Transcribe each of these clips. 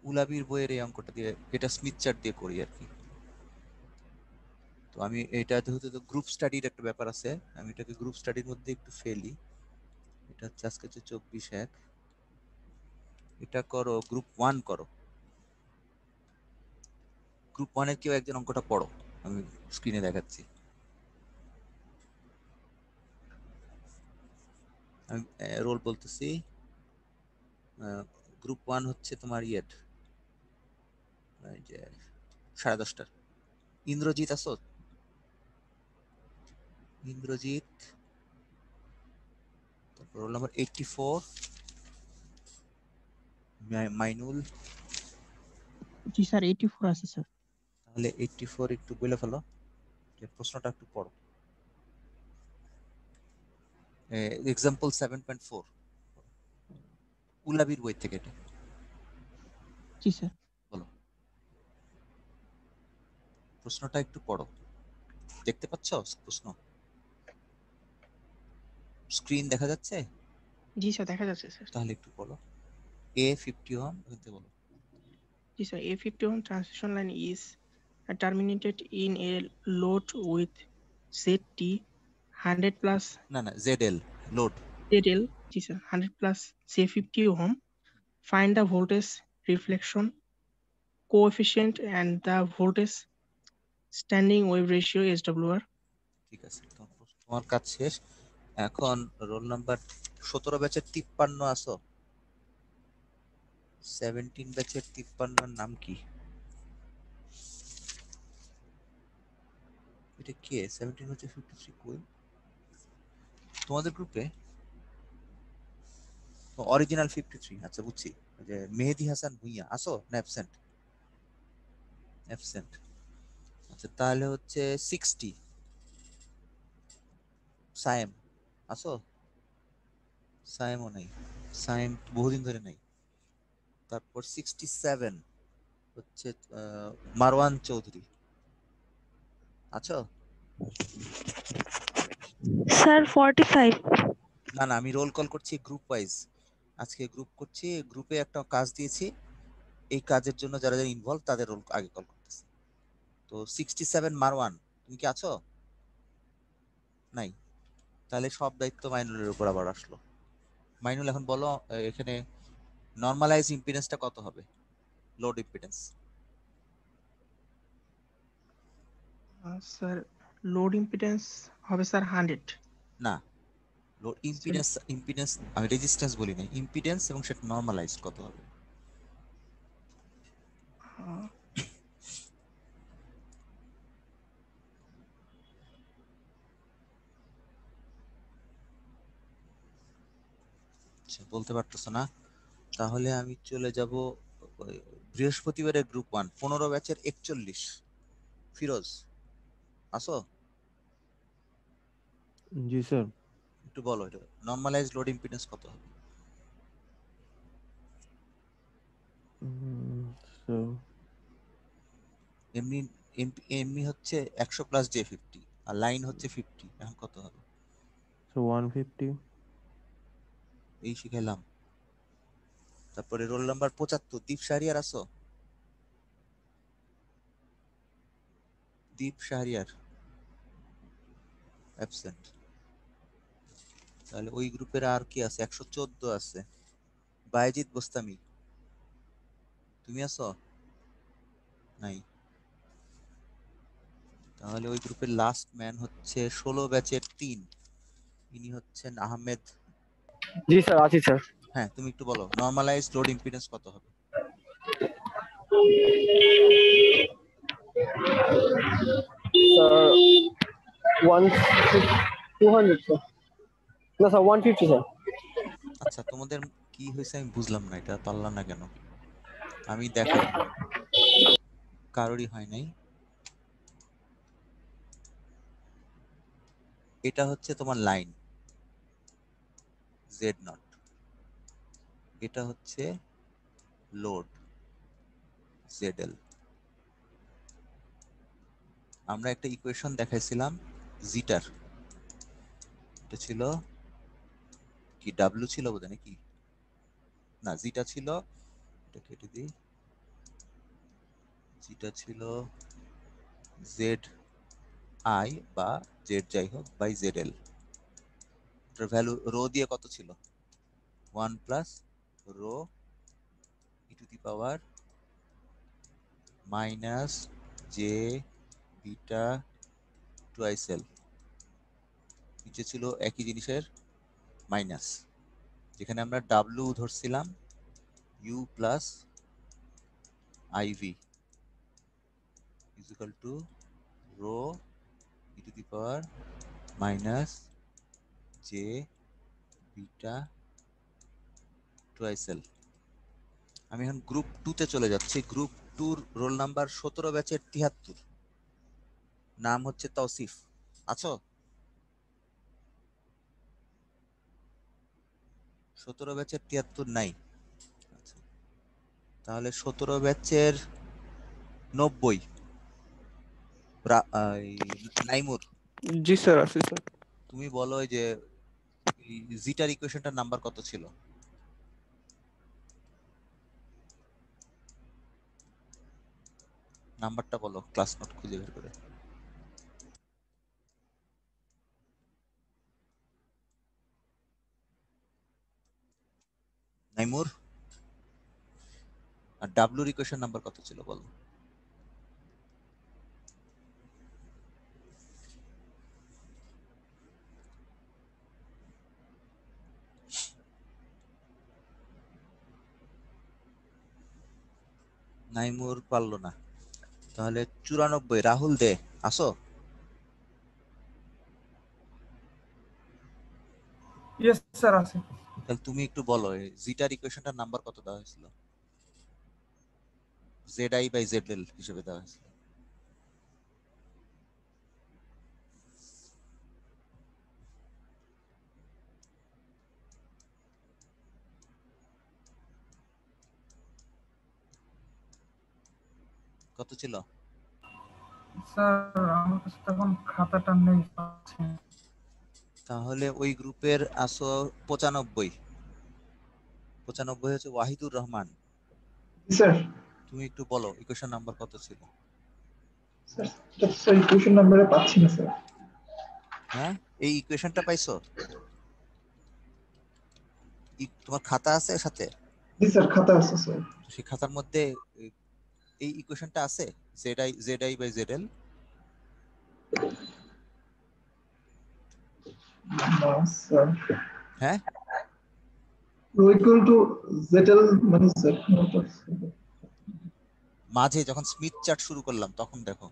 উলাবির বইয়ের এই অঙ্কটা দিয়ে, এটা স্মিথ চার্ট দিয়ে করি আর কি। তো আমি এটা যেহেতু গ্রুপ স্টাডির একটা ব্যাপার আছে, আমি এটাকে গ্রুপ স্টাডির মধ্যে একটু ফেলি। এটা হচ্ছে আজকে হচ্ছে 24/1। এটা করো, গ্রুপ 1 করো। গ্রুপ 1-এর কেউ একজন অঙ্কটা পড়ো, আমি স্ক্রিনে দেখাচ্ছি। আমি রোল বলতেছি। গ্রুপ 1 হচ্ছে তোমার ইয়েট, এই যে 10:30টার। ইন্দ্রজিৎ আসো? ইন্দ্রজিৎ, তারপর রোল নাম্বার 84, মাইনুল। জি স্যার, 84 আছে স্যার। তাহলে 84 একটু বলে ফেলো, যে প্রশ্নটা একটু পড়ো। এক্সাম্পল 7.4, উলাবির বই থেকে এটা জি স্যার। বলো, প্রশ্নটা একটু পড়ো। দেখতে পাচ্ছ প্রশ্ন? স্ক্রিন দেখা যাচ্ছে? জি স্যার, দেখা যাচ্ছে স্যার। তাহলে একটু বলো। A51 বলতে বলো। জি sir, A51 transition line is terminated in a load with ZT 100 plus না না, ZL load. ZL. G sir, 100 plus J50 ohm. Find the voltage reflection coefficient and the voltage standing wave ratio SWR. ঠিক আছে, তোমার কাজ শেষ। এখন roll number 17 ব্যাচের 53 আসো? 17 ব্যাচের 53 নাম কি? এটা কে? 17 হচ্ছে 53 কই তোমাদের গ্রুপে? অরিজিনাল 53, আচ্ছা বুঝছি। যে মেহেদি হাসান ভুইয়া আসো না অ্যাবসেন্ট? অ্যাবসেন্ট। আচ্ছা তাহলে হচ্ছে 60 সায়েম আসো? সায়েমও নেই, সায়েম বহুদিন ধরে নেই। তারপর 67 হচ্ছে মারওয়ান চৌধুরী, আছো? স্যার 45। না না, আমি রোল কল করছি গ্রুপ ওয়াইজ। আজকে গ্রুপ করছি, গ্রুপে একটা কাজ দিয়েছি, এই কাজের জন্য যারা যারা ইনভলভ তাদের রোল আগে কল করতেছি। তো 67 মারওয়ান, তুমি কি আছো? নাই। তাহলে সব দায়িত্ব মাইনুলের উপর আবার আসলো। মাইনুল এখন বলো, এখানে নরমালাইজ ইম্পিডেন্সটা কত হবে? Load impedance. Sir, load impedance হবে স্যার 100। না, লোড ইম্পিডেন্স, ইম্পিডেন্স আমি রেজিস্ট্যান্স বলি না, ইম্পিডেন্স, এবং সেটা নরমালাইজ কত হবে? আচ্ছা, বলতে পারতেছো না? তাহলে আমি চলে যাব বৃহস্পতিবারের গ্রুপ 1 15 ব্যাচের 41, ফিরোজ আসো? জি স্যার। একটু বলো এটা নরমালাইজ লোড ইম্পিডেন্স কত হবে? স্যার এমনি এমনি হচ্ছে 100 প্লাস J50, আর লাইন হচ্ছে 50, এখন কত হবে? 150। এই শিখাইলাম। তারপরে রোল নাম্বার 75 দীপ শাহরিয়ার আসো? দীপ শাহরিয়ার অ্যাবসেন্ট। তাহলে ওই গ্রুপের আর কি আছে? 114 আছে, বাইজিদ বোস্তামি, তুমি আছো? নাই। তাহলে ওই গ্রুপের লাস্ট ম্যান হচ্ছে 16 ব্যাচের 3, ইনি হচ্ছেন আহমেদ। জি স্যার, আছি স্যার। হ্যাঁ, তুমি একটু বলো নরমালাইজ লোড ইম্পিডেন্স কত হবে? Sir 200 sir. না স্যার, 150 স্যার। আচ্ছা, তোমাদের কি হয়েছে আমি বুঝলাম না, এটা পারলাম না কেন? আমি দেখাই, কারোরই হয় নাই। এটা হচ্ছে তোমার লাইন জেড নট, এটা হচ্ছে লোড জেডএল। আমরা একটা ইকুয়েশন দেখাইছিলাম জিটার, এটা ছিল কি ডাব্লিউ ছিল বোধহয় নাকি? না, জিটা ছিল, এটা কেটে দিই, যেটা ছিল জেড আই বা জেড যাই হোক বাই জেড এল, এটার ভ্যালু রো দিয়ে কত ছিল? 1 plus rho e to the power minus j beta twice l, নিচে ছিল একই জিনিসের মাইনাস, যেখানে আমরা ডাব্লু ধরছিলাম u plus iv is equal to rho e to the power minus j beta twice l. আমি এখন গ্রুপ 2 তে চলে যাচ্ছি। গ্রুপ 2 রোল নাম্বার 17 ব্যাচের 73, নাম হচ্ছে তৌসিফ। আছো? 17 ব্যাচের 73 নাই? আচ্ছা, তাহলে 17 ব্যাচের 90 নাইমুর, জি স্যার আছে স্যার। তুমি বলো এই যে জিটার ইকুয়েশনটার নাম্বার কত ছিল? নাম্বারটা বলো ক্লাস নোট খুঁজে বের করে। নাইমুর, আর ডাব্লুর ইকুয়েশন নাম্বার কত ছিল বলো? নাইমুর পারলো না, তাহলে 94 রাহুল দে। আসো? ইয়েস স্যার আছে। তাহলে তুমি একটু বলো জিটার ইকুয়েশনটার নাম্বার কত দেওয়া হয়েছিল? Z I by Z L হিসেবে দেওয়া হয়েছিল। কত ছিল? স্যার আমার কাছে তখন খাতাটা নেই। তাহলে ওই গ্রুপের আসো 95। 95 হচ্ছে ওয়াহিদুর রহমান। স্যার তুমি একটু বলো ইকুয়েশন নাম্বার কত ছিল? স্যার ইকুয়েশন নাম্বারে পাচ্ছি না স্যার। হ্যাঁ, এই ইকুয়েশনটা পাইছো? তোমার খাতা আছে সাথে? জি স্যার খাতা আছে স্যার। সেই খাতার মধ্যে এই ইকুয়েশনটা আছে, Z I by Z L? না স্যার। হ্যাঁ, রো ইকুয়াল টু জেডএল মানে স্যার মাঝে যখন স্মিথ চার্ট শুরু করলাম তখন দেখো।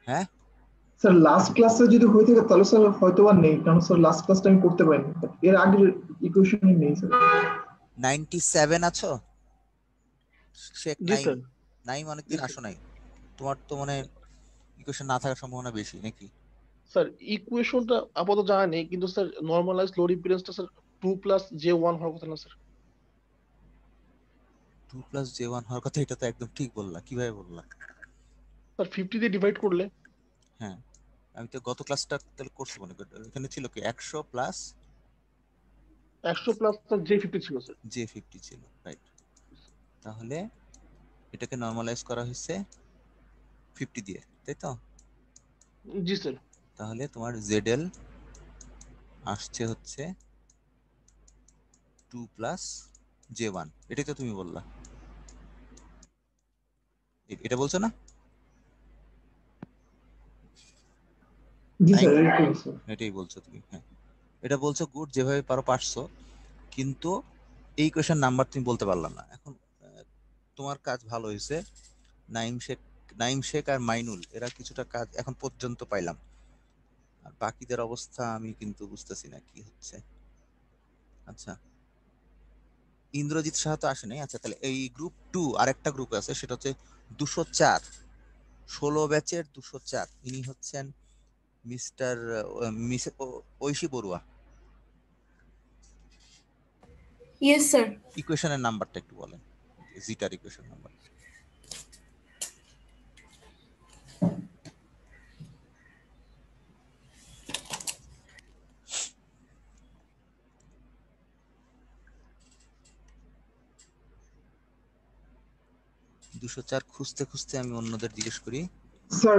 হ্যাঁ, স্যার লাস্ট ক্লাসে যদি হয়ে থাকে তাহলে স্যার হয়তো বা নেই, কারণ স্যার লাস্ট ক্লাসটা আমি করতে পারিনি, এর আগের ইকুয়েশনই নেই স্যার। 97 আছো? শেখ জি নাইম। স্যার। নাইম অনেকদিন আসো নাই, তোমার তো মানে ইকুয়েশন না থাকার সম্ভাবনা বেশি নাকি? স্যার ইকুয়েশনটা আপাতত জানা নেই, কিন্তু স্যার নরমালাইজ লোড ইম্পিডেন্সটা স্যার 2 প্লাস J1 হওয়ার কথা না স্যার? 2 প্লাস J1 হওয়ার কথা, এটা তো একদম ঠিক বললা। কিভাবে বললা? স্যার 50 দিয়ে ডিভাইড করলে। হ্যাঁ, আমি তো গত ক্লাসটা তাহলে করছি মনে করি, এখানে ছিল কি 100 প্লাস 100 প্লাস স্যার J50 ছিল স্যার। J50 ছিল, রাইট। তাহলে এটাকে নরমালাইজ করা হয়েছে 50 দিয়ে, তাই তো? জি স্যার। তাহলে তোমার ZL আসছে হচ্ছে 2 প্লাস J1, এটাই তো তুমি বললা। এটা বলছো না? জি স্যার এরকম স্যার। এটাই বলছো তুমি, হ্যাঁ এটা বলছো, গুড, যেভাবে পারো পারছো, কিন্তু এই কোয়েশ্চেন নাম্বার তুমি বলতে পারলাম না। এখন তোমার কাজ ভালো হয়েছে, নাইম শেখ আর মাইনুল এরা কিছুটা কাজ এখন পর্যন্ত পাইলাম, আর বাকিদের অবস্থা আমি কিন্তু বুঝতেছি না কি হচ্ছে। আচ্ছা, ইন্দ্রজিৎ সাহা তো আসে নাই। আচ্ছা, তাহলে এই গ্রুপ 2 আরেকটা গ্রুপ আছে, সেটা হচ্ছে 204, 16 ব্যাচের 204। ইনি হচ্ছেন mister Aishi Barua. Yes, sir. ইকুয়েশনের নাম্বারটা একটু বলেন, জিটার ইকুয়েশন নাম্বার। 204 খুঁজতে খুঁজতে আমি অন্যদের জিজ্ঞেস করি। স্যার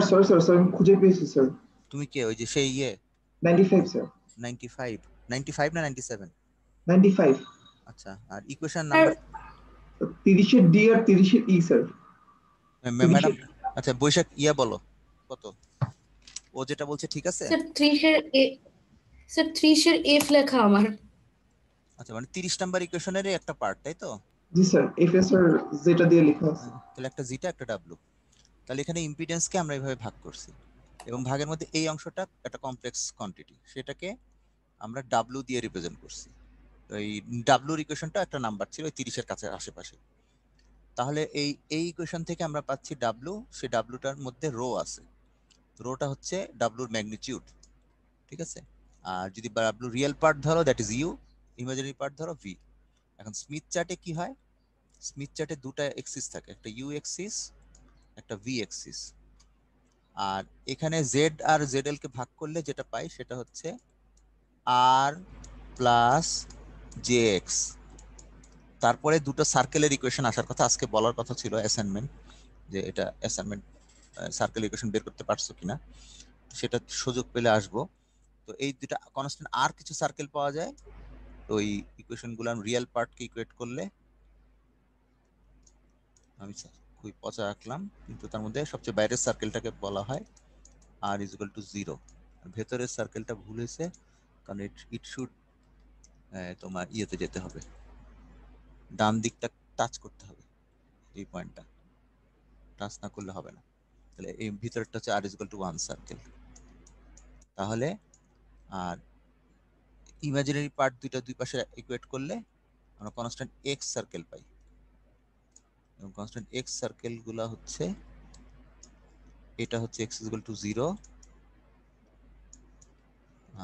আমি খুঁজে পেয়েছি স্যার। তুমি কে? ওই যে সেই 95 স্যার। 95 না 97? 95 আচ্ছা, আর ইকুয়েশন স্যার নাম্বার? 30 এর ডি আর 30 এর ই স্যার। ম্যাডাম আচ্ছা বৈশাখ বলো কত? ও যেটা বলছে ঠিক আছে? স্যার 30 এর এ স্যার 30 এর এফ লেখা আমার। আচ্ছা, মানে 30 নাম্বার ইকুয়েশনের একটা পার্ট, তাই তো? জি স্যার, এফ এস আর যেটা দিয়ে লেখা আছে। তাহলে একটা জিটা একটা ডাব্লু। তাহলে এখানে ইম্পিডেন্সকে আমরা এইভাবে ভাগ করছি, এবং ভাগের মধ্যে এই অংশটা একটা কমপ্লেক্স কোয়ান্টিটি, সেটাকে আমরা ডাব্লু দিয়ে রিপ্রেজেন্ট করছি। তো এই ডাব্লুর ইকুয়েশনটা একটা নাম্বার ছিল ওই 30 এর কাছে আশেপাশে। তাহলে এই ইকুয়েশন থেকে আমরা পাচ্ছি ডাব্লু, সেই ডাব্লুটার মধ্যে রো আছে, রোটা হচ্ছে ডাব্লুর ম্যাগনিটিউড, ঠিক আছে? আর যদি ডাব্লু রিয়েল পার্ট ধরো that is U, imaginary part ধরো ভি। এখন স্মিথ চার্টে কি হয়? স্মিথ চার্টে দুটো এক্সিস থাকে, একটা ইউ এক্সিস একটা ভি এক্সিস। আর এখানে জেড আর জেড এল কে ভাগ করলে যেটা পাই সেটা হচ্ছে আর প্লাস জে এক্স। তারপরে দুটো সার্কেলের ইকুয়েশন আসার কথা, আজকে বলার কথা ছিল অ্যাসাইনমেন্ট, যে এটা অ্যাসাইনমেন্ট সার্কেল ইকুয়েশন বের করতে পারছো কিনা, সেটা সুযোগ পেলে আসবো। তো এই দুটা কনস্ট্যান্ট আর কিছু সার্কেল পাওয়া যায়, তো ওই ইকুয়েশনগুলো রিয়েল পার্টকে ইকুয়েট করলে, আমি খুবই পচা রাখলাম, কিন্তু তার মধ্যে সবচেয়ে বাইরের সার্কেলটাকে বলা হয় আর ইজ ইকুয়াল টু 0। ভেতরের সার্কেলটা ভুল হয়েছে, কারণ ইট শুড তোমার ইয়েতে যেতে হবে, ডান দিকটা টাচ করতে হবে, এই পয়েন্টটা টাচ না করলে হবে না। তাহলে এই ভিতরটা হচ্ছে r is equal to 1 circle. তাহলে আর ইমাজিনারি পার্ট দুইটা দুই পাশে ইকুয়েট করলে আমরা কনস্ট্যান্ট এক্স সার্কেল পাই, এবং কনস্ট্যান্ট এক্স সার্কেল গুলা হচ্ছে, এটা হচ্ছে এক্স ইজ ইকুয়াল টু 0,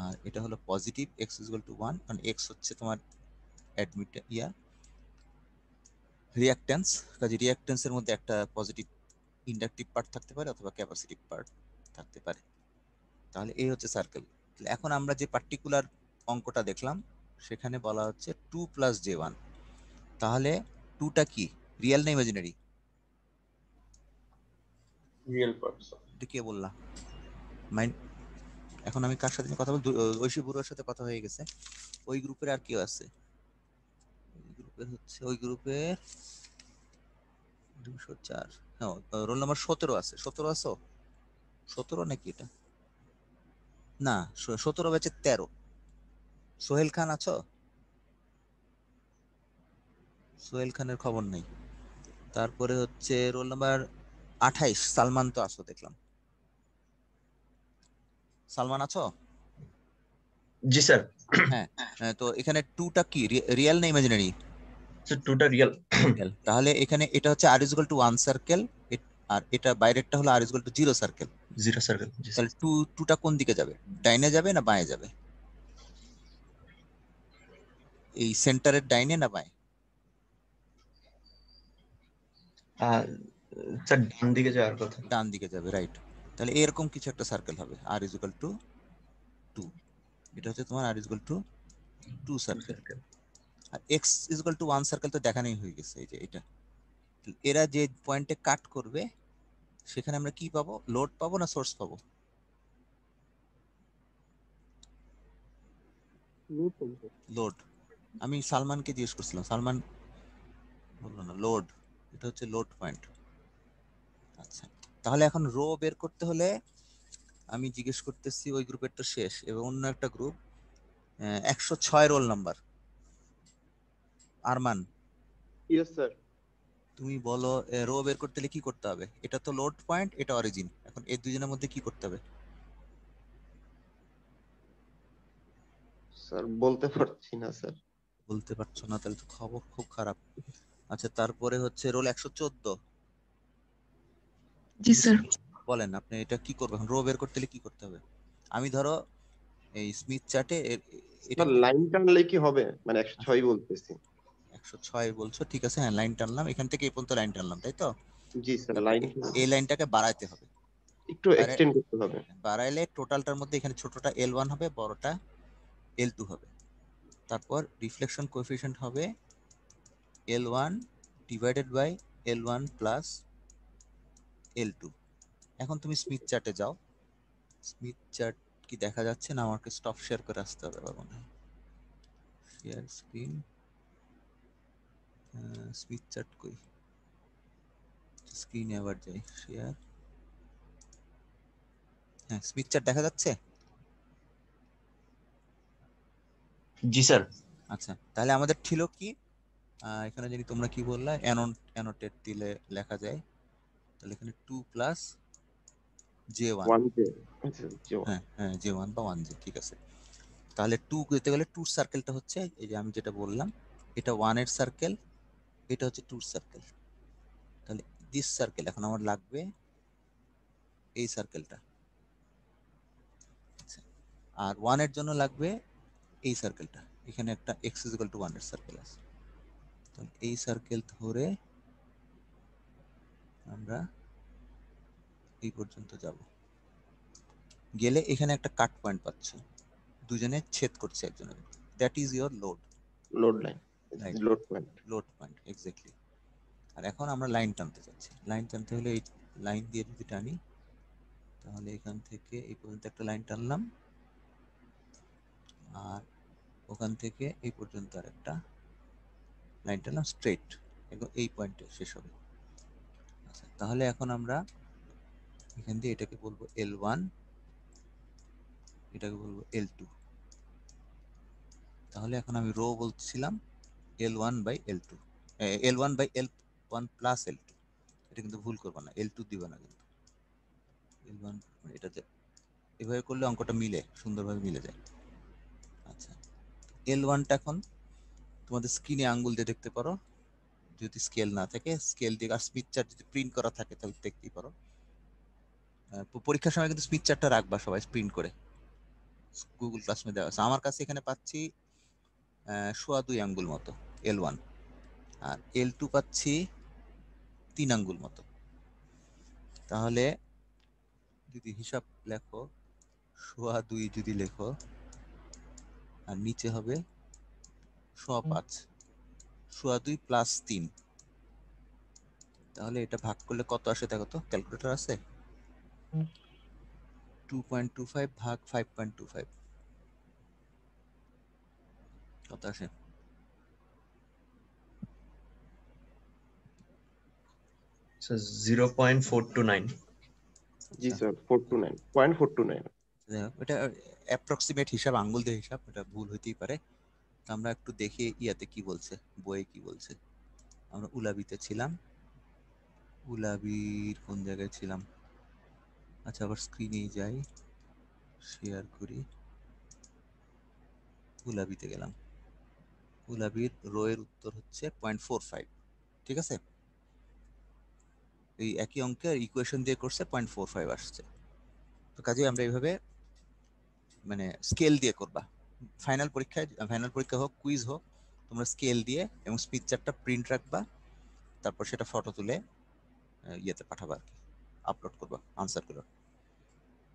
আর এটা হলো positive x is equal to 1, কারণ এক্স হচ্ছে তোমার অ্যাডমিট রিঅ্যাকট্যান্স, কাজে রিঅ্যাকট্যান্সের মধ্যে একটা পজিটিভ ইন্ডাকটিভ পার্ট থাকতে পারে অথবা ক্যাপাসিটিভ পার্ট থাকতে পারে। তাহলে এই হচ্ছে সার্কেল। এখন আমরা যে পার্টিকুলার অঙ্কটা দেখলাম সেখানে বলা হচ্ছে 2 প্লাস J1। তাহলে 2টা কি, রিয়েল না ইমাজিনারি? Real part. এটা কে বললা? মাইন্ড। এখন আমি কার সাথে কথা বলবো? ঐশী বুড়োর সাথে কথা হয়ে গেছে। ওই গ্রুপের আর কেউ আছে? ওই গ্রুপের 204, হ্যাঁ, রোল নাম্বার 17 আছে। 17 আছো? 17 নাকি এটা? না, 17 ব্যাচের 13 সোহেল খান আছো? সোহেল খানের খবর নেই। তারপরে হচ্ছে রোল নাম্বার 28 সালমান তো আছো দেখলাম। সালমান আছো? জি স্যার। হ্যাঁ, তো এখানে 2টা কি, রিয়েল না ইমাজিনারি? স্যার 2টা রিয়েল। তাহলে এখানে এটা হচ্ছে r is equal to 1 circle, আর এটা বাইরেরটা হলো r is equal to 0 circle. 0 circle. তাহলে 2টা কোন দিকে যাবে? ডাইনে যাবে না বাঁয়ে যাবে? এই সেন্টারের ডাইনে না বাঁয়ে? স্যার ডান দিকে যাওয়ার কথা। ডান দিকে যাবে, রাইট। তাহলে এরকম কিছু একটা সার্কেল হবে আর ইজ ইকুয়াল টু 2। এটা হচ্ছে তোমার r is equal to 2 circle. আর x is equal to 1 circle তো দেখানোই হয়ে গেছে, এই যে এটা। এরা যে পয়েন্টে কাট করবে সেখানে আমরা কি পাবো? লোড পাবো না সোর্স পাবো? লোড। আমি সালমানকে জিজ্ঞেস করছিলাম, সালমান বললো না লোড, এটা হচ্ছে লোড পয়েন্ট। আচ্ছা, তাহলে এখন রো বের করতে হলে আমি জিজ্ঞেস করতেছি, ওই গ্রুপের তো শেষ, এবং অন্য একটা group 106 roll number Arman. Yes sir. তুমি বলো রো বের করতে হলে কি করতে হবে? এটা তো লোড পয়েন্ট, এটা অরিজিন, এখন এই দুজনের মধ্যে কি করতে হবে? স্যার বলতে পারছি না স্যার। বলতে পারছো না? তাহলে তো খবর খুব খারাপ। আচ্ছা, তারপরে হচ্ছে রোল 114। জি স্যার। বলেন আপনি এটা কি করবেন? রো বের করতে হলে কি করতে হবে? আমি ধরো এই স্মিথ চার্টে এটা লাইন টানলে কি হবে? মানে 106 বলতেছি। 106 বলছো, ঠিক আছে, হ্যাঁ লাইন টানলাম, এখান থেকে এই পর্যন্ত লাইন টানলাম, তাই তো? জি স্যার, লাইন এই লাইনটাকে বাড়াইতে হবে, একটু এক্সটেন্ড করতে হবে। বাড়াইলে টোটালটার মধ্যে এখানে ছোটটা L1 হবে, বড়টা L2 হবে। তারপর রিফ্লেকশন কোএফিশিয়েন্ট হবে L1 divided by L1 plus L2। এখন তুমি স্মিথ চার্টে যাও। স্মিথ চার্ট কি দেখা যাচ্ছে না? আমাকে স্টপ শেয়ার করে আসতে হবে আবার মনে হয়। শেয়ার স্ক্রিন, স্মিথ চার্ট কই? স্ক্রিনে আবার যাই, শেয়ার। হ্যাঁ, স্মিথ চার্ট দেখা যাচ্ছে? জি স্যার। আচ্ছা, তাহলে আমাদের ছিল কি, এখানে যদি তোমরা কি বললা, অ্যানোটেট দিলে লেখা যায়। তাহলে এখানে 2 প্লাস J1। 1J, আচ্ছা J1। হ্যাঁ হ্যাঁ, J1 বা 1J, ঠিক আছে। তাহলে 2 যেতে গেলে 2 সার্কেলটা হচ্ছে এই যে আমি যেটা বললাম, এটা 1 এর সার্কেল, এটা হচ্ছে 2 সার্কেল। তাহলে দিস সার্কেল এখন আমার লাগবে এই সার্কেলটা, আর 1 এর জন্য লাগবে এই সার্কেলটা। এখানে একটা x = 1 এর সার্কেল আছে। তাহলে এই সার্কেল ধরে আমরা এই পর্যন্ত যাব, গেলে এখানে একটা কাট পয়েন্ট পাচ্ছ, দুজনে ছেদ করছে একজনের। That is your load load line, right, load point. Load point, exactly. আর এখন আমরা লাইন টানতে চাচ্ছি। লাইন টানতে হলে এই লাইন দিয়ে যদি টানি, তাহলে এখান থেকে এই পর্যন্ত একটা লাইন টানলাম, আর ওখান থেকে এই পর্যন্ত আর একটা লাইন টানলাম স্ট্রেট, এবং এই পয়েন্টে শেষ হবে। আচ্ছা, তাহলে এখন আমরা এখান দিয়ে এটাকে বলবো L1, এটাকে বলবো L2। তাহলে এখন আমি রো বলছিলাম L1/L2, L1/L1 প্লাস L2। এটা কিন্তু ভুল করবা না, L2 দিবে না কিন্তু। L1 এটাতে এভাবে করলে অঙ্কটা মিলে, সুন্দরভাবে মিলে যায়। আচ্ছা, L1টা এখন তোমাদের স্ক্রিনে আঙ্গুল দিয়ে দেখতে পারো, যদি স্কেল না থাকে স্কেল দিয়ে, আর স্মিথ চার্ট যদি প্রিন্ট করা থাকে তাহলে দেখতেই পারো। পরীক্ষার সময় কিন্তু স্মিথ চার্টটা রাখবা সবাই প্রিন্ট করে, গুগল ক্লাসরুমে দেওয়া আছে। আমার কাছে এখানে পাচ্ছি 2.25 আঙ্গুল মতো L1, আর L2 পাচ্ছি 3 আঙ্গুল মতো। তাহলে যদি হিসাব লেখো, 2.25 যদি লেখো, আর নিচে হবে 2.5, 2.25 প্লাস 3, তাহলে এটা ভাগ করলে কত আসে দেখো তো, ক্যালকুলেটর আছে? 2.25 ভাগ 5.25 কত আসে? স্যার 0.429। জি স্যার, 0.429। এটা অ্যাপ্রক্সিমেট হিসাব, আঙ্গুল দিয়ে হিসাব, এটা ভুল হইতেই পারে। তো আমরা একটু দেখি ইয়াতে কি বলছে, বইয়ে কি বলছে। আমরা উলাবিতে ছিলাম, উলাবির কোন জায়গায় ছিলাম? আচ্ছা, আবার স্ক্রিনেই যাই, শেয়ার করি, উলাবিতে গেলাম। উলাবির রো এর উত্তর হচ্ছে 0.45, ঠিক আছে? এই একই অঙ্কের ইকুয়েশন দিয়ে করছে, 0.45 আসছে। তো কাজেই আমরা এইভাবে মানে স্কেল দিয়ে করবা। ফাইনাল পরীক্ষা হোক, কুইজ হোক, তোমরা স্কেল দিয়ে এবং স্মিথ চার্টটা প্রিন্ট রাখবা, তারপর সেটা ফটো তুলে ইয়েতে পাঠাবা আর কি, আপলোড করবা আনসার গুলো।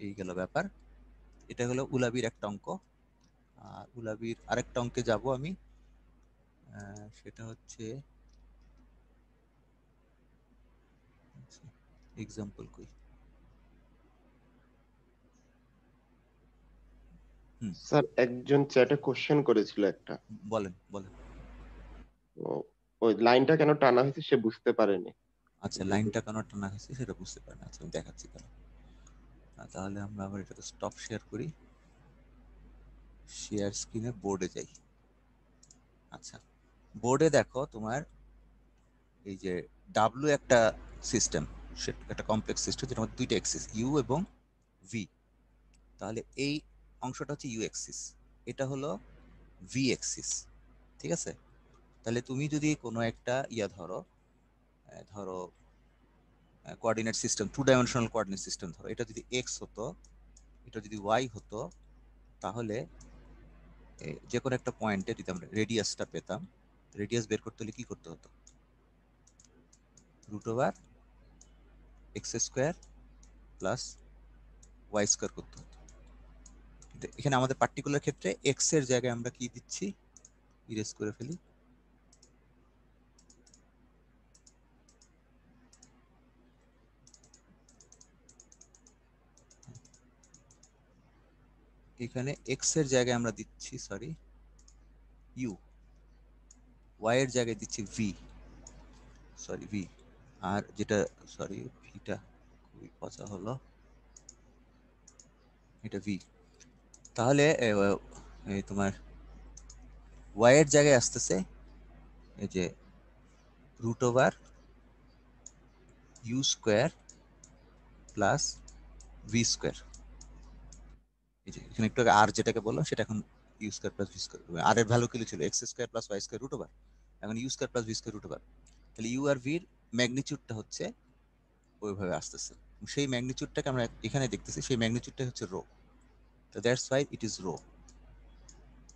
এই গেল ব্যাপার। এটা হলো উলাবির একটা অঙ্ক। আর উলাবির আরেকটা অঙ্কে যাব আমি, সেটা হচ্ছে এক্সাম্পল কই। স্যার একজন চ্যাটে কোশ্চেন করেছিল একটা, বলেন বলেন। তো ওই লাইনটা কেন টানা হয়েছে সে বুঝতে পারেনি। আচ্ছা, লাইনটা কেন টানা হয়েছে সেটা বুঝতে পারেন। আচ্ছা, আমি দেখাচ্ছি তাহলে। তাহলে আমরা আবার এটাতে স্টপ শেয়ার করি, শেয়ার স্ক্রিনে বোর্ডে যাই। আচ্ছা, বোর্ডে দেখো তোমার এই যে ডাব্লিউ একটা সিস্টেম, একটা কমপ্লেক্স সিস্টেম, যেটা আমাদের দুইটা এক্সিস ইউ এবং ভি। তাহলে এই অংশটা হচ্ছে ইউ এক্সিস, এটা হলো ভি এক্সিস, ঠিক আছে? তাহলে তুমি যদি কোনো একটা ধরো coordinate system, 2 dimensional coordinate system ধরো, এটা যদি এক্স হতো, এটা যদি ওয়াই হতো, তাহলে যে কোনো একটা পয়েন্টে যদি আমরা রেডিয়াসটা পেতাম, রেডিয়াস বের করতে হলে কি করতে হতো? √x² প্লাস y² করতে হতো। কিন্তু এখানে আমাদের পার্টিকুলার ক্ষেত্রে এক্স এর জায়গায় আমরা কি দিচ্ছি, ইরেজ করে ফেলি, এখানে এক্স এর জায়গায় আমরা দিচ্ছি সরি ইউ, ওয়াই এর জায়গায় দিচ্ছি ভি, সরি ভি, আর যেটা সরি ভিটা খুবই পচা হলো, এটা ভি। তাহলে এই তোমার ওয়াই এর জায়গায় আসতেছে এই যে root over U square plus V square. এই যে এখানে একটু আগে আর যেটাকে বললাম সেটা এখন u square plus V square. আর এর ভ্যালু কি ছিল x square plus y square root over, এখন u square plus V square root over. তাহলে ইউ আর ভির ম্যাগনিটিউডটা হচ্ছে ওইভাবে আসতেছে, সেই ম্যাগনিটিউডটাকে আমরা এখানে দেখতেছি, সেই ম্যাগনিটিউডটা হচ্ছে রো। তো that's why it is rho.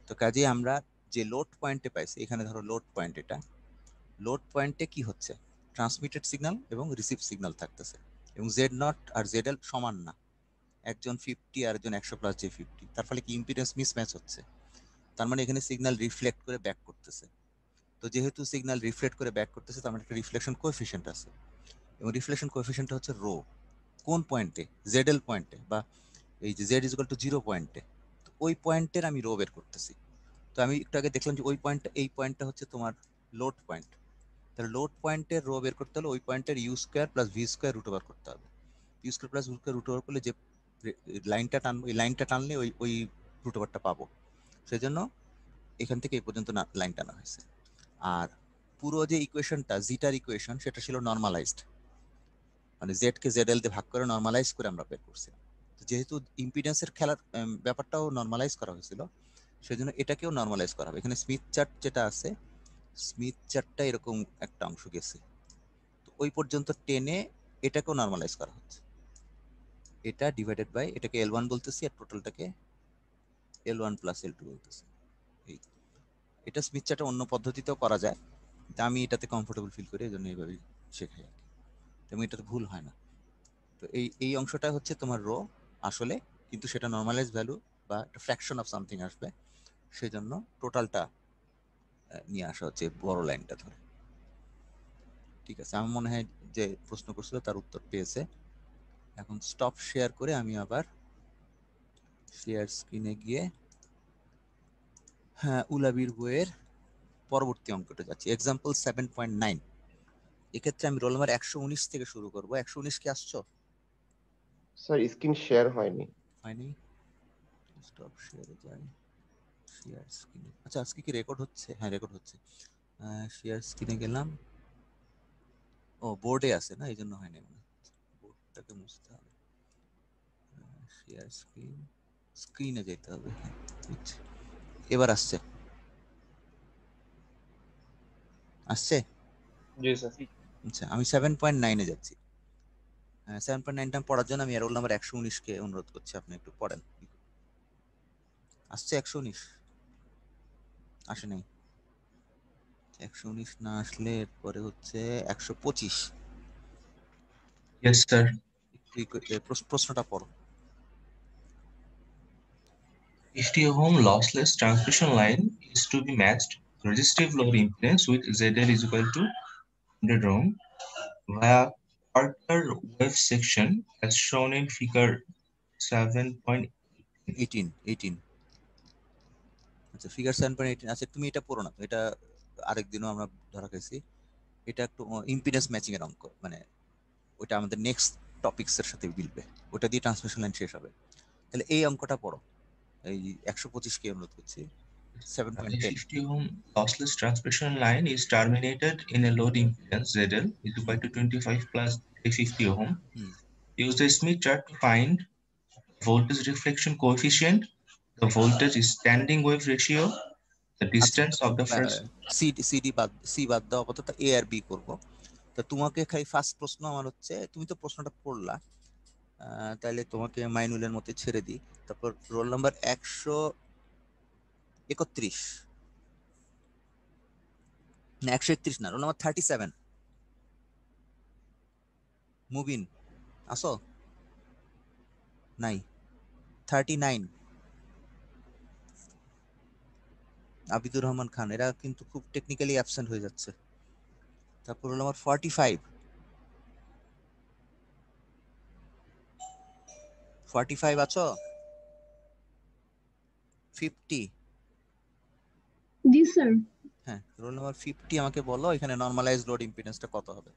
তো কাজেই আমরা যে লোড পয়েন্টে পাইছি, এখানে ধরো লোড পয়েন্ট, এটা লোড পয়েন্টে কি হচ্ছে ট্রান্সমিটেড সিগন্যাল এবং রিসিভ সিগন্যাল থাকতেছে, এবং জেড নট আর জেড এল সমান না, একজন 50 আর একজন 100 প্লাস জে 50, তার ফলে কি ইম্পিডেন্স মিসম্যাচ হচ্ছে, তার মানে এখানে সিগন্যাল রিফ্লেক্ট করে ব্যাক করতেছে। তো যেহেতু সিগন্যাল রিফ্লেক্ট করে ব্যাক করতেছে তার মানে একটা রিফ্লেকশন কোএফিশিয়েন্ট আছে, এবং রিফ্লেকশন কোএফিশিয়েন্টটা হচ্ছে রো। কোন পয়েন্টে? জেড এল পয়েন্টে, বা এই যে জেড ইকুয়াল টু 0 পয়েন্টে, তো ওই পয়েন্টের আমি রো বের করতেছি। তো আমি একটু আগে দেখলাম যে ওই পয়েন্টটা, এই পয়েন্টটা হচ্ছে তোমার লোড পয়েন্ট, তাহলে লোড পয়েন্টের রো বের করতে হলে ওই পয়েন্টের U square plus V square root over করতে হবে। U square plus V square root over করলে যে লাইনটা টানবো, এই লাইনটা টানলে ওই ওই রুট ওভারটা পাবো, সেই জন্য এখান থেকে এই পর্যন্ত লাইন টানা হয়েছে। আর পুরো যে ইকুয়েশনটা জিটার ইকুয়েশন সেটা ছিল নর্মালাইজড, মানে জেড কে জেড এল দিয়ে ভাগ করে নর্মালাইজ করে আমরা বের করছি। যেহেতু ইম্পিডেন্সের খেলার ব্যাপারটাও নর্মালাইজ করা হয়েছিল, সেজন্য এটাকেও নর্মালাইজ করা হবে। এখানে স্মিথ চার্ট যেটা আছে, স্মিথ চার্টটা এরকম একটা অংশ গেছে, তো ওই পর্যন্ত টেনে এটাকেও নর্মালাইজ করা হচ্ছে। এটা ডিভাইডেড বাই, এটাকে L1 বলতেছি আর টোটালটাকে L1 প্লাস L2 বলতেছি। এই এটা স্মিথ চার্টে অন্য পদ্ধতিতেও করা যায়, তা আমি এটাতে কমফোর্টেবল ফিল করি, এই জন্য এইভাবেই শেখাই আর কি, এবং এটাতে ভুল হয় না। তো এই অংশটা হচ্ছে তোমার রো আসলে, কিন্তু সেটা নর্মালাইজ ভ্যালু বা একটা ফ্র্যাকশন অফ সামথিং আসবে, সেই জন্য টোটালটা নিয়ে আসা হচ্ছে বড় লাইনটা ধরে। ঠিক আছে, আমার মনে হয় যে প্রশ্ন করছিল তার উত্তর পেয়েছে। এখন স্টপ শেয়ার করে আমি আবার শেয়ার স্ক্রিনে গিয়ে হ্যাঁ উলাবির বইয়ের পরবর্তী অঙ্কটা যাচ্ছি, এক্সাম্পল 7.9। এক্ষেত্রে আমি রোল নাম্বার 119 থেকে শুরু করব। 119 কি আসছো? স্যার স্ক্রিন শেয়ার হয়নি। হয়নি, স্টপ শেয়ারে যাই, শেয়ার স্ক্রিনে। আচ্ছা আজকে কি রেকর্ড হচ্ছে? হ্যাঁ রেকর্ড হচ্ছে। শেয়ার স্ক্রিনে গেলাম, ও বোর্ডে আছে না, এই জন্য হয়নি, বোর্ডটাকে মুছতে হবে। শেয়ার স্ক্রিন, স্ক্রিনে যেতে হবে। এবার আসছে, আসছে? জি স্যার। আচ্ছা আমি 7.9 এ যাচ্ছি। 7.9টা পড়ার জন্য আমি রোল নাম্বার 119 কে অনুরোধ করছি আপনি একটু পড়েন। আসছে 119? আসে নাই। 119 না আসলে এরপরে হচ্ছে 125। Yes, sir. প্রশ্নটা পড়ো। 50 ohm lossless transmission line is to be matched resistive load impedance with ZL is equal to 100 ohm via quarter wave section as shown in figure 7.18. আচ্ছা ফিগার 7.18। আচ্ছা তুমি এটা পড়ো না, এটা আরেকদিনও আমরা ধরা খাইছি। এটা একটু ইম্পিডেন্স ম্যাচিং এর অঙ্ক, মানে ওটা আমাদের নেক্সট টপিকস এর সাথে মিলবে, ওটা দিয়ে ট্রান্সমিশন লাইন শেষ হবে। তাহলে এই অঙ্কটা পড়ো, এই 125 কে অনুরোধ করছি। 7.10 50 ohm lossless transmission line is terminated in a load impedance ZL is equal to 25 plus 50 ohm. Use the Smith chart to find voltage reflection coefficient, the voltage standing wave ratio, the distance of the first. C বাদ দাও, আপাতত এ আর B করবো। তো তোমাকে খালি first প্রশ্ন আমার হচ্ছে, তুমি তো প্রশ্নটা পড়লা, তাহলে তোমাকে মাইনুলের মতে ছেড়ে দিই। তারপর রোল নাম্বার 131 না 131 না, রোল নাম্বার 37 মুবিন আসো? নাই। 39 আবিদুর রহমান খান, এরা কিন্তু খুব টেকনিক্যালি অ্যাবসেন্ট হয়ে যাচ্ছে। তারপর রোল নাম্বার 45 আছো? 50। জি স্যার। হ্যাঁ, রোল নাম্বার 50 আমাকে বলো এখানে নরমালাইজ লোড ইম্পিডেন্সটা কত হবে?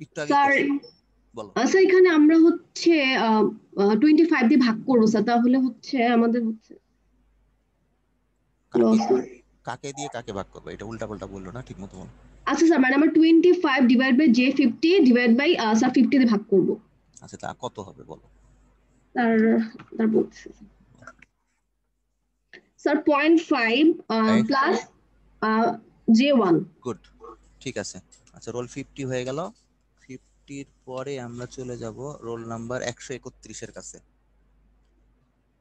একটু আগে স্যার বলো। স্যার এখানে আমরা হচ্ছে 25 দিয়ে ভাগ করবো স্যার, তাহলে হচ্ছে আমাদের হচ্ছে কাকে দিয়ে কাকে ভাগ করবে? এটা উল্টা পাল্টা বললো না, ঠিক মতো বলো। আচ্ছা স্যার, মানে আমরা 25 ডিভাইড বাই যে 50 ডিভাইড বাই স্যার 50 দিয়ে ভাগ করব। আচ্ছা, তা কত হবে বলো? তার বলছি স্যার 0.5 প্লাস J1। গুড, ঠিক আছে। আচ্ছা, রোল 50 হয়ে গেল। 50 পরে আমরা চলে যাব রোল নাম্বার 131 এর কাছে।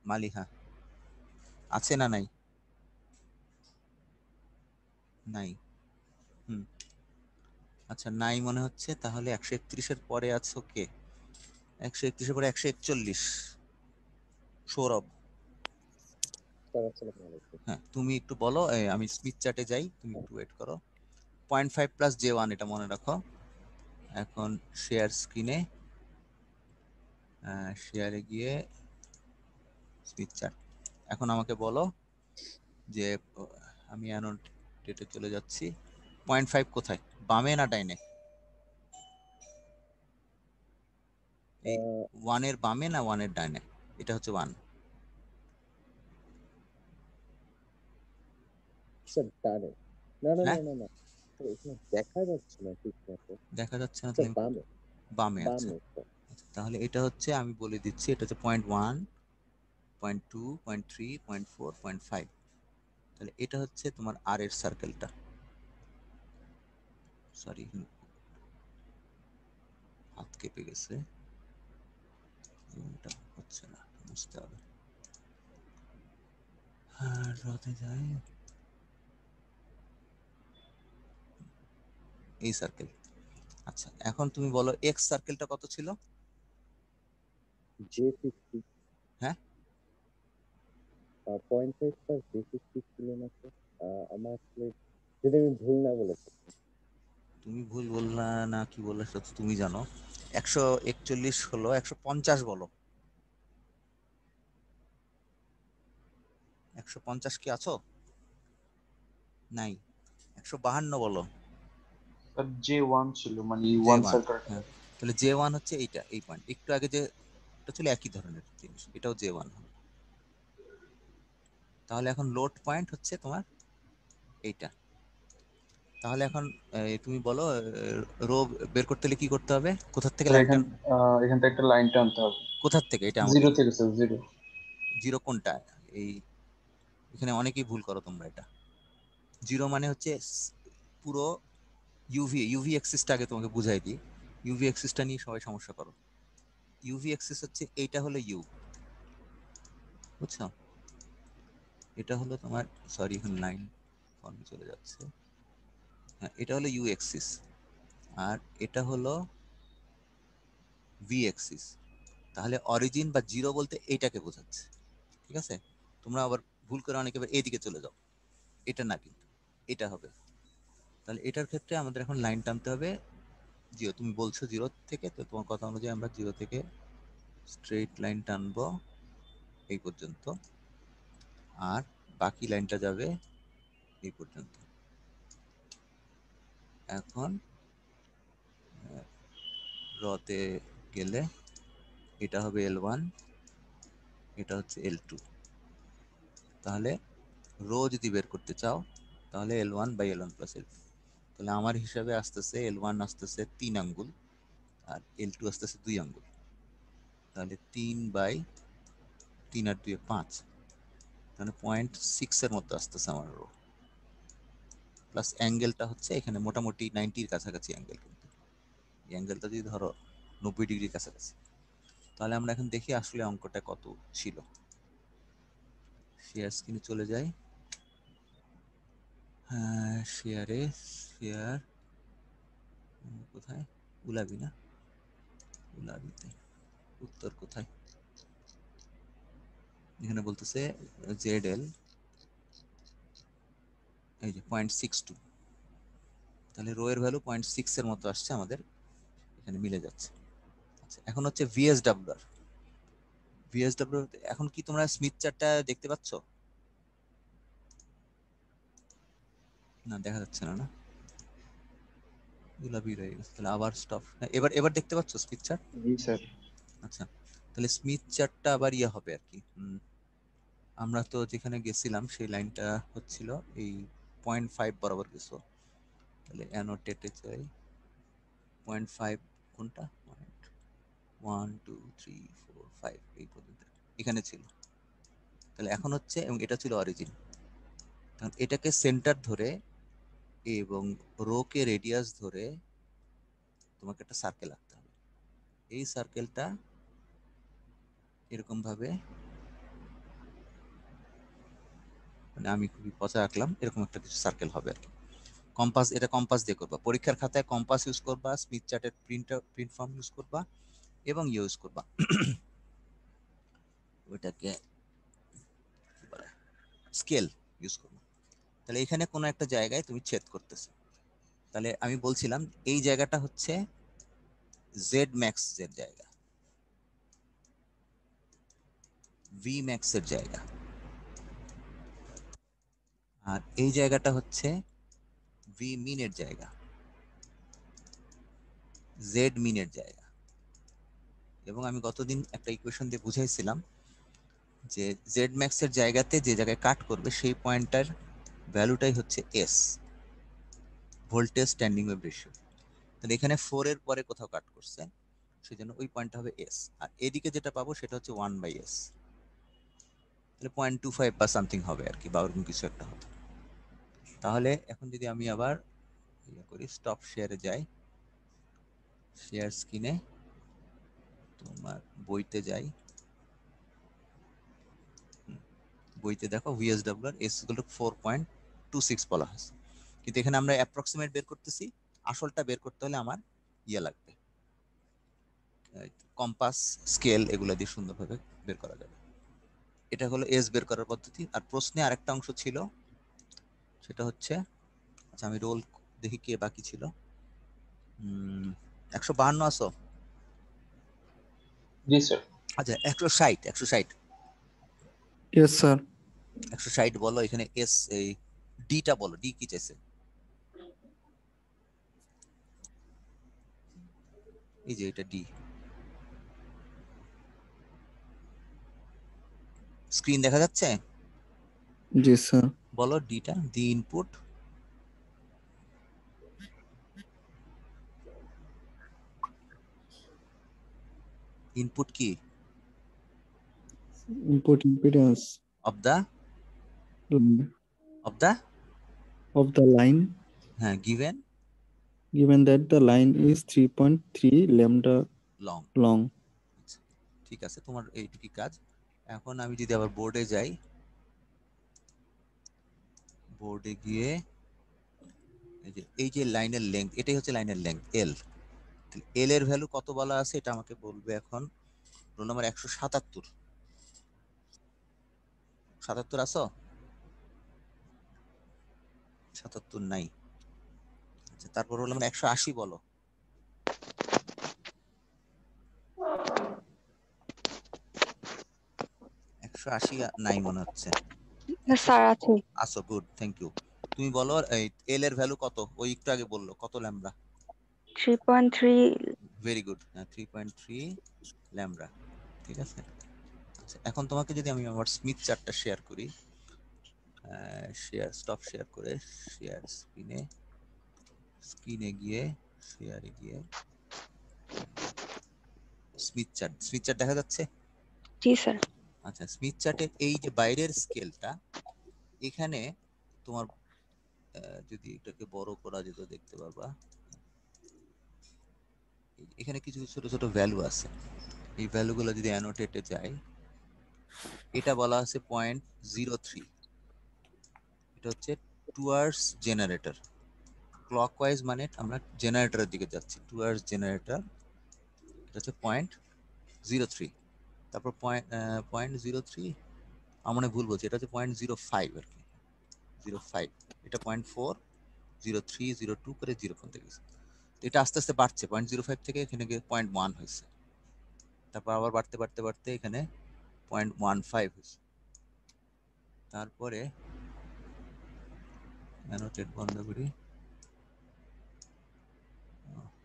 মালিহা আছে না? নাই নাই। আচ্ছা, নাই মনে হচ্ছে। তাহলে 131 এর পরে আছো কে? 131 এর পরে 141 সৌরভ। হ্যাঁ, তুমি একটু বলো। আমি স্মিথ চার্টে যাই, তুমি একটু ওয়েট করো। 0.5 প্লাস J1 এটা মনে রাখো। এখন শেয়ার স্ক্রিনে, শেয়ারে গিয়ে স্মিথ চার্ট। এখন আমাকে বলো যে আমি অ্যানোটেটে চলে যাচ্ছি। 0.5 কোথায়, বামে না ডাইনে? এই 1 এর বামে না 1 এর ডাইনে? এটা হচ্ছে 1। স্যার ডানে। না না না না না, এখানে দেখা যাচ্ছে না ঠিক মতো। দেখা যাচ্ছে না? স্যার বামে। বামে আছে। তাহলে এটা হচ্ছে, আমি বলে দিচ্ছি, এটা হচ্ছে 0.1, 0.2, 0.3, 0.4, 0.5। তাহলে এটা হচ্ছে তোমার আর এর সার্কেলটা। সরি, হাত কেঁপে গেছে, এটা হচ্ছে না, বুঝতে হবে। আর রতে যাই, এই সার্কেল। আচ্ছা, এখন তুমি বলো এক্স সার্কেলটা কত ছিল? J50। হ্যাঁ, 0.5 প্লাস J50 ছিল না স্যার? আমার আসলে যদি আমি ভুল না বলে থাকি। তুমি ভুল বললা না কি বললে সেটা তো তুমি জানো। 141 হলো, 150 বলো। 150 কি আছো? নাই। 152 বলো। J1 ছিল, মানে 1 সার্কেল। হ্যাঁ, তাহলে J1 হচ্ছে এইটা, এই পয়েন্ট। একটু আগে যে এটা ছিল একই ধরনের জিনিস, এটাও J1 হবে। তাহলে এখন লোড পয়েন্ট হচ্ছে তোমার এইটা। তাহলে এখন তুমি বলো রো বের করতে হলে কি করতে হবে? কোথা থেকে লাইন টান? এখান থেকে একটা লাইন টানতে হবে। কোথা থেকে? এটা জিরো থেকে স্যার, জিরো। জিরো কোনটা? এই এখানে অনেকেই ভুল করো তোমরা। এটা জিরো মানে হচ্ছে পুরো ইউভি এক্সিসটা আগে তোমাকে বুঝাই দিই। ইউভি এক্সিসটা নিয়ে সবাই সমস্যা করো। ইউভি এক্সিস হচ্ছে এইটা হলো ইউ, বুঝছো? এটা হলো তোমার, সরি এখন লাইন ফর্মে চলে যাচ্ছে। হ্যাঁ, এটা হলো ইউ এক্সিস, আর এটা হলো ভি এক্সিস। তাহলে অরিজিন বা জিরো বলতে এইটাকে বোঝাচ্ছে, ঠিক আছে? তোমরা আবার ভুল করে অনেকে এইদিকে চলে যাও, এটা না, কিন্তু এটা হবে। তাহলে এটার ক্ষেত্রে আমাদের এখন লাইন টানতে হবে জিরো। তুমি বলছো জিরো থেকে, তো তোমার কথা অনুযায়ী আমরা জিরো থেকে স্ট্রেট লাইন টানবো এই পর্যন্ত, আর বাকি লাইনটা যাবে এই পর্যন্ত। এখন রতে গেলে এটা হবে L1, এটা হচ্ছে L2। তাহলে রো যদি বের করতে চাও তাহলে L1 by L1 plus L2। তাহলে আমার হিসাবে আসতেছে L1 আসতেছে 3 আঙ্গুল আর L2 আসতেছে 2 আঙ্গুল। তাহলে 3 বাই 3 আর 2 5, তাহলে 0.6 এর মতো আসতেছে আমার রো। প্লাস অ্যাঙ্গেলটা হচ্ছে এখানে মোটামুটি 90-র কাছাকাছি অ্যাঙ্গেল, কিন্তু এই অ্যাঙ্গেলটা যদি ধরো 90 ডিগ্রির কাছাকাছি। তাহলে আমরা এখন দেখি আসলে অঙ্কটা কত ছিল। শেয়ার স্ক্রিনে চলে যাই। হ্যাঁ, শেয়ারে, শেয়ার কোথায়? গুলাবি না, গুলাবিতে উত্তর কোথায়? এখানে বলতেছে ZL, এই যে 0.62। তাহলে রো এর ভ্যালু 0.6 এর মতো আসছে আমাদের, এখানে মিলে যাচ্ছে। আচ্ছা, এখন হচ্ছে VSWR। ভিএসডব্লিউ এখন কি তোমরা স্মিথ চার্টটা দেখতে পাচ্ছ? না দেখা যাচ্ছে না, না গোলাপি রয়ে গেছে, তাহলে আবার স্টপ। এবার দেখতে পাচ্ছ স্মিথ চার্ট? জি স্যার। আচ্ছা, তাহলে স্মিথ চার্টটা আবার হবে আর কি। আমরা তো যেখানে গেছিলাম সেই লাইনটা হচ্ছিল এই 0.5 বরাবর গেছো, তাহলে অ্যানোটেটে যাই। 0.5 কোনটা? 1 2 3 4 5 এই পর্যন্ত এখানে ছিল। তাহলে এখন হচ্ছে, এবং এটা ছিল অরিজিন, তখন এটাকে সেন্টার ধরে এবং রোকে রেডিয়াস ধরে তোমাকে একটা সার্কেল আঁকতে হবে। এই সার্কেলটা এরকম ভাবে, মানে আমি খুবই পচা আঁকলাম, এরকম একটা কিছু সার্কেল হবে আর কি। কম্পাস, এটা কম্পাস দিয়ে করবা, পরীক্ষার খাতায় কম্পাস ইউজ করবা, স্মিথ চার্টের প্রিন্ট ফর্ম ইউজ করবা এবং ইউজ করবা ওইটাকে স্কেল ইউজ করবা। তাহলে এখানে কোনো একটা জায়গায় তুমি ছেদ করতেছো, তাহলে আমি বলছিলাম এই জায়গাটা হচ্ছে জেড ম্যাক্স এর জায়গা, ভি ম্যাক্স এর জায়গা, আর এই জায়গাটা হচ্ছে ভি মিনের জায়গা, জেড মিনের জায়গা। এবং আমি গতদিন একটা ইকুয়েশন দিয়ে বুঝাইছিলাম যে জেড ম্যাক্স এর জায়গাতে যে জায়গায় কাট করবে সেই পয়েন্টটার ভ্যালুটাই হচ্ছে S, voltage standing wave ratio. তাহলে এখানে 4 এর পরে কোথাও কাট করছে, সেজন্য ওই পয়েন্টটা হবে এস, আর এদিকে যেটা পাবো সেটা হচ্ছে 1/s, তাহলে 0.25 বা সামথিং হবে আর কি, বা ওরকম কিছু একটা হবে। তাহলে এখন যদি আমি আবার করি, স্টপ শেয়ারে যাই, শেয়ার স্ক্রিনে তোমার বইতে যাই, বইতে দেখো ভিএসডব্লিউ এর এস ইকুয়াল টু 4.26 বলা হয়েছে, কিন্তু এখানে আমরা অ্যাপ্রক্সিমেট বের করতেছি, আসলটা বের করতে হলে আমার লাগবে কম্পাস, স্কেল, এগুলো দিয়ে সুন্দরভাবে বের করা যাবে। এটা হলো এস বের করার পদ্ধতি। আর প্রশ্নে আরেকটা অংশ ছিল, সেটা হচ্ছে, আচ্ছা আমি রোল দেখি কে বাকি ছিল। 152 আসো? জি স্যার। আচ্ছা 160 ইয়েস স্যার। 160 বলো, এখানে এস এই ডিটা বলো, ডি কি চাইছে? এই যে এটা ডি, স্ক্রিন দেখা যাচ্ছে? জি স্যার। বলো ডিটা, দি ইনপুট। ইনপুট কি? Input impedance of the line, হ্যাঁ, given that the line is 3.3 lambda long. ঠিক আছে, তোমার এইটুকু কাজ। এখন আমি যদি আবার বোর্ডে যাই, বোর্ডে গিয়ে এই যে লাইনের লেংথ, এটাই হচ্ছে লাইনের লেংথ এল। এল এর ভ্যালু কত বলা আছে এটা আমাকে বলবে এখন। রোল নাম্বার 177, 77 আসো? 77 নাই। আচ্ছা, তারপর রোল নাম্বার 180 বলো। 180 নাই মনে হচ্ছে। স্যার আছে। আসো, গুড, থ্যাংক ইউ। তুমি বলো এই এল এর ভ্যালু কত? ওই একটু আগে বললো কত ল্যামডা? 3.3। ভেরি গুড, 3.3 ল্যামডা, ঠিক আছে। আচ্ছা, এখন তোমাকে যদি আমি আমার স্মিথ চার্টটা শেয়ার করি, শেয়ার, স্টপ শেয়ার করে শেয়ার স্ক্রিনে গিয়ে শেয়ারে গিয়ে স্মিথ চার্ট দেখা যাচ্ছে? জি স্যার। আচ্ছা, স্মিথ চার্টের এই যে বাইরের স্কেলটা, এখানে তোমার যদি এটাকে বড় করা যেত দেখতে পারবা, এখানে কিছু ছোট ছোট ভ্যালু আছে। এই ভ্যালুগুলো যদি অ্যানোটেটে যায়, এটা বলা আছে 0.03, এটা হচ্ছে টুয়ার্ডস জেনারেটর, ক্লকওয়াইজ মানে আমরা জেনারেটরের দিকে যাচ্ছি, টুয়ার্ডস জেনারেটর, এটা হচ্ছে 0.03। তারপর 0.03, আমার মনে ভুল বলছি, এটা হচ্ছে 0.05 আর কি, 05, এটা 0.4, 03, 02 করে 0 থেকে গেছে। এটা আস্তে আস্তে বাড়ছে, 0.05 থেকে এখানে গিয়ে 0.1 হয়েছে, তারপর আবার বাড়তে বাড়তে বাড়তে এখানে 0.15 হয়েছে। তারপরে অ্যানোটেট বন্ধ করি,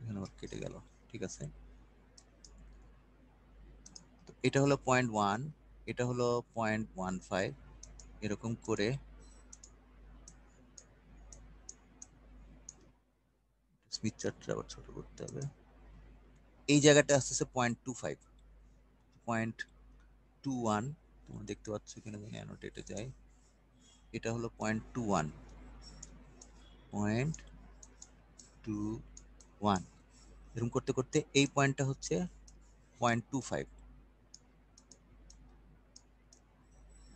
এখানে আবার কেটে গেল, ঠিক আছে। তো এটা হলো 0.1, এটা হলো 0.15, এরকম করে স্মিথ চার্টটা আবার ছোট করতে হবে। এই জায়গাটা আসতেছে 0.25, 0.21, তোমরা দেখতে পাচ্ছ কিনা জানি, অ্যানোটেটে যাই, এটা হলো 0.21, 0.21, এরকম করতে করতে এই পয়েন্টটা হচ্ছে 0.25।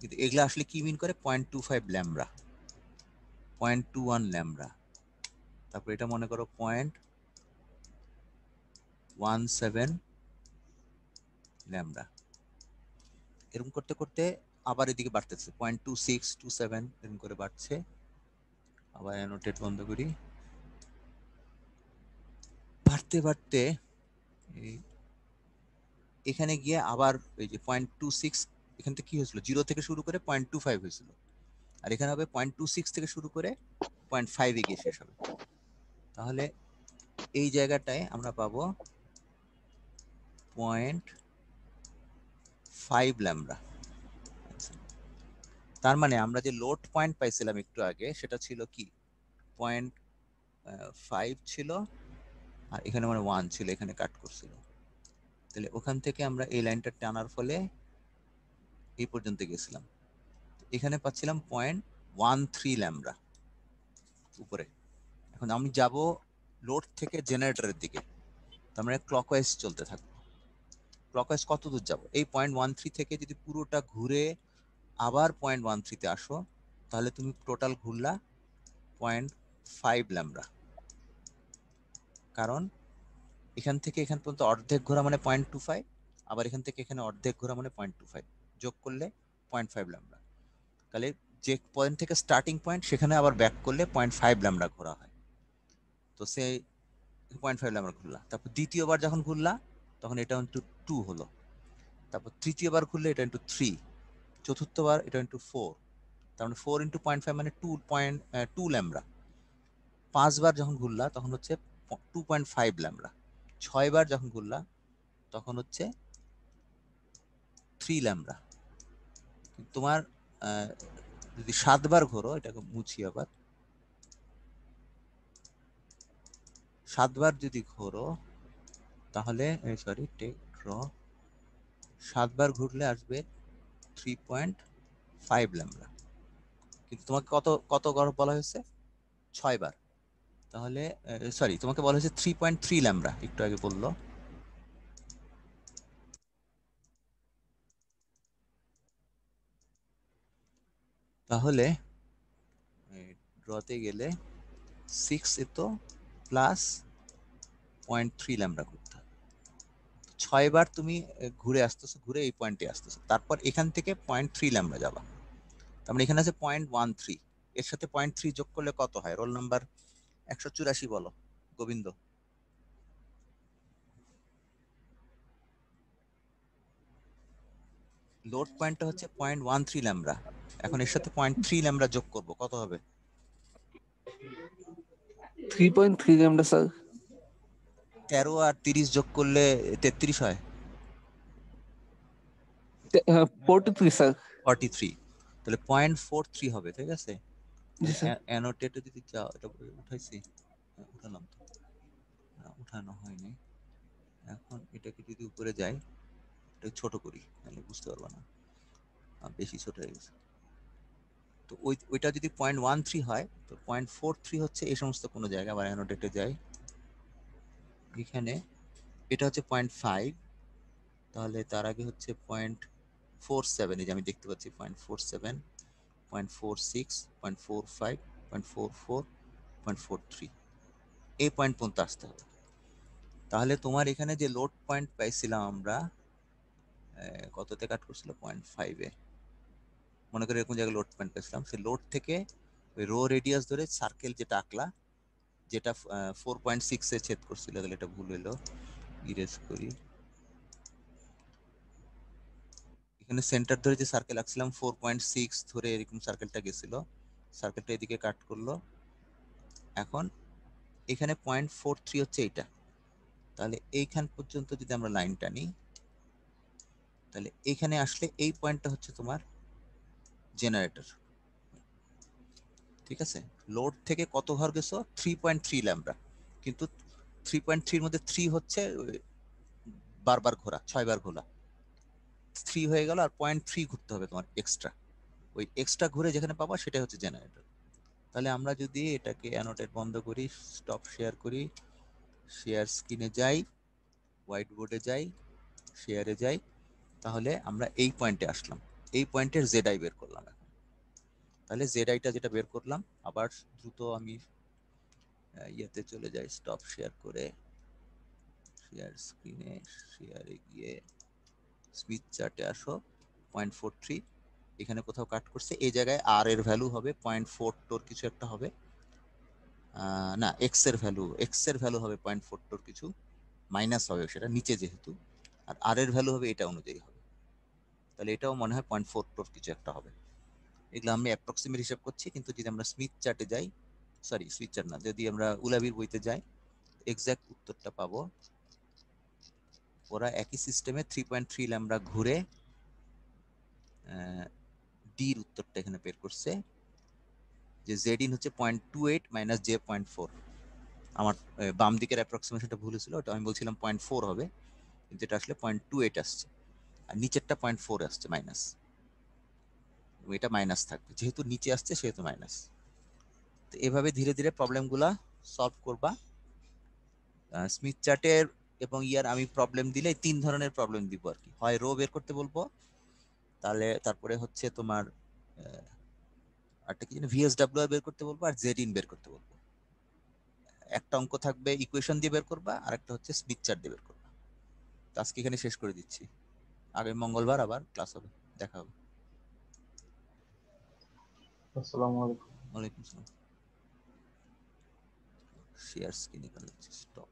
কিন্তু এগুলা আসলে কি মিন করে? 0.25 ল্যামডা, 0.21 ল্যামডা। তারপর এটা মনে করো 0.17 ল্যামডা। এরকম করতে করতে আবার এদিকে বাড়তেছে, 0.26, 27 এরকম করে বাড়ছে। আবার অ্যানোটেট বন্ধ করি, বাড়তে বাড়তে এখানে গিয়ে আবার এই যে 0.26, এখান থেকে কি হয়েছিল, 0 থেকে শুরু করে 0.25 হয়েছিল, আর এখানে হবে 0.26 থেকে শুরু করে 0.5 এ গিয়ে শেষ হবে। তাহলে এই জায়গাটায় আমরা পাবো 0.5 ল্যামডা। তার মানে আমরা যে লোড পয়েন্ট পাইছিলাম একটু আগে, সেটা ছিল কি 0.5 ছিল, আর এখানে মানে 1 ছিল, এখানে কাট করছিল। তাহলে ওখান থেকে আমরা এই লাইনটা টানার ফলে এই পর্যন্ত গেছিলাম, এখানে পাচ্ছিলাম 0.13 ল্যামডা উপরে। এখন আমি যাব লোড থেকে জেনারেটরের দিকে, তার মানে ক্লকওয়াইজ চলতে থাকবো। ক্লকওয়াইজ কত দূর যাব? এই 0.13 থেকে যদি পুরোটা ঘুরে আবার 0.13 তে আসো, তাহলে তুমি টোটাল ঘুরলা 0.5 ল্যামডা। কারণ এখান থেকে এখান পর্যন্ত অর্ধেক ঘোরা মানে 0.25, আবার এখান থেকে এখানে অর্ধেক ঘোরা মানে 0.25, যোগ করলে 0.5 ল্যামডা। তাহলে যে পয়েন্ট থেকে স্টার্টিং পয়েন্ট, সেখানে আবার ব্যাক করলে 0.5 ল্যামডা ঘোরা হয়। তো সেই 0.5 ল্যামডা ঘুরলা, তারপর দ্বিতীয়বার যখন ঘুরলা তখন এটা ইন্টু 2 হলো, তারপর তৃতীয়বার ঘুরলে এটা ইন্টু 3, চতুর্থবার এটা ইন্টু 4, তার মানে 4 ইন্টু 0.5 মানে 2 ল্যামডা। 5 বার যখন ঘুরলা তখন হচ্ছে 2.5 ল্যামডা। 6 বার যখন ঘুরলা তখন হচ্ছে 3 ল্যামডা। তোমার যদি 7 বার ঘোরো, এটাকে মুছি আবার, 7 বার যদি ঘোরো তাহলে সরি টেক ড্র, 7 বার ঘুরলে আসবে 3.5 ল্যামডা। কিন্তু তোমাকে কত কত বলা হয়েছে? 6 বার। তাহলে সরি, তোমাকে বলা হয়েছে 3.3 ল্যামডা, একটু আগে বললো। তাহলে ড্রতে গেলে 6 এত প্লাস 0.3 ল্যামডা করতে হবে। 6 বার তুমি ঘুরে আসতেছো, ঘুরে এই পয়েন্টে আসতেছো, তারপর এখান থেকে 0.3 ল্যামডা যাবা। তার মানে এখানে আছে 0.13, এর সাথে 0.3 যোগ করলে কত হয়? রোল নাম্বার 184 বলো গোবিন্দ। লোড পয়েন্টটা হচ্ছে 0.13 ল্যামডা, এখন এর সাথে 0.3 ল্যামডা যোগ করব, কত হবে? 3.3 ল্যামডা স্যার। 13 আর 30 যোগ করলে 33 হয়। 43 স্যার। 43, তাহলে 0.43 হবে, ঠিক আছে। জি স্যার। অ্যানোটেটে যদি যাও, এটা উঠাইছি, উঠালাম তো, উঠানো হয়নি। এখন এটাকে যদি উপরে যাই, এটা ছোট করি, তাহলে বুঝতে পারবো না, বেশি ছোট হয়ে গেছে। তো ওইটা যদি 0.13 হয়, তো 0.43 হচ্ছে এই সমস্ত কোনো জায়গা। আবার অ্যানোটেটে যাই, এখানে এটা হচ্ছে 0.5, তাহলে তার আগে হচ্ছে 0.47, এই যে আমি দেখতে পাচ্ছি 0.47, 0.46, 0.45, 0.44, 0.43, এই পয়েন্ট পর্যন্ত আসতে হবে। তাহলে তোমার এখানে যে লোড পয়েন্ট পাইছিলাম আমরা, কততে কাট করছিল? 0.5 এ, মনে করি এরকম জায়গায় লোড পয়েন্ট পেয়েছিলাম। সেই লোড থেকে ওই রো রেডিয়াস ধরে সার্কেল যেটা আঁকলা, যেটা 4.6 এ ছেদ করছিল, তাহলে এটা ভুল হলো, ইরেজ করি। এখানে সেন্টার ধরে যে সার্কেল আঁকছিলাম 4.6 ধরে এরকম সার্কেলটা গেছিল, সার্কেলটা এদিকে কাট করলো। এখন এখানে 0.43 হচ্ছে এইটা, তাহলে এইখান পর্যন্ত যদি আমরা লাইনটা নিই, তাহলে এইখানে আসলে এই পয়েন্টটা হচ্ছে তোমার জেনারেটর। ঠিক আছে, লোড থেকে কত ঘর গেছো? 3.3 ল্যাম্বডা, কিন্তু 3.3 এর মধ্যে 3 হচ্ছে বারবার ঘোরা, 6 বার ঘোরা, 3 হয়ে গেল, আর 0.3 ঘুরতে হবে তোমার এক্সট্রা। ওই এক্সট্রা ঘুরে যেখানে পাবা সেটাই হচ্ছে জেনারেটর। তাহলে আমরা যদি এটাকে অ্যানোটেট বন্ধ করি, স্টপ শেয়ার করি, শেয়ার স্ক্রিনে যাই, হোয়াইট বোর্ডে যাই, শেয়ারে যাই, তাহলে আমরা এই পয়েন্টে আসলাম। এই পয়েন্টের জেড আই বের করলাম এখন। তাহলে জেড আইটা যেটা বের করলাম, আবার দ্রুত আমি ইয়েতে চলে যাই, স্টপ শেয়ার করে শেয়ার স্ক্রিনে, শেয়ারে গিয়ে স্মিথ চার্টে আসো, 0.43 এখানে কোথাও কাট করছে, এই জায়গায় আর এর ভ্যালু হবে 0.42 কিছু একটা হবে, না এক্স এর ভ্যালু হবে 0.42 কিছু, মাইনাস হবে সেটা নিচে যেহেতু, আর আর এর ভ্যালু হবে এটা অনুযায়ী হবে, তাহলে এটাও মনে হয় 0.42 কিছু একটা হবে। এগুলো আমি অ্যাপ্রক্সিমেট হিসাব করছি, কিন্তু যদি আমরা স্মিথ চার্টে যাই, সরি স্মিথ চার্ট না, যদি আমরা উলাবির বইতে যাই, এক্সাক্ট উত্তরটা পাবো। ওরা একই সিস্টেমে 3.3 ল্যাম্বডা ঘুরে ডির উত্তরটা এখানে বের করছে, যে জেড ইন হচ্ছে 0.28 মাইনাস জে 0.4। আমার বাম দিকের অ্যাপ্রক্সিমেশনটা ভুল ছিল, ওটা আমি বলছিলাম 0.4 হবে, কিন্তু এটা আসলে 0.28 আসছে, আর নিচেরটা 0.4 আসছে মাইনাস, এটা মাইনাস থাকবে, যেহেতু নিচে আসছে সেহেতু মাইনাস। তো এভাবে ধীরে ধীরে প্রবলেমগুলা সলভ করবা। স্মিথ চার্টের এবং ইয়ার আমি প্রবলেম দিলে 3 ধরনের প্রবলেম দিব আর কি, হয় রো বের করতে বলবো, তারপরে হচ্ছে তোমার একটা কি জানি ভিএসডব্লিউ বের করতে বলবো, আর জেড ইন বের করতে বলবো। একটা অঙ্ক থাকবে ইকুয়েশন দিয়ে বের করবা, আর একটা হচ্ছে স্মিথ চার্ট দিয়ে বের করবা। তো আজকে এখানে শেষ করে দিচ্ছি, আগামী মঙ্গলবার আবার ক্লাস হবে, দেখা হবে। আসসালামু আলাইকুম। ওয়ালাইকুম আসসালাম। শেয়ার স্ক্রিনে স্টপ।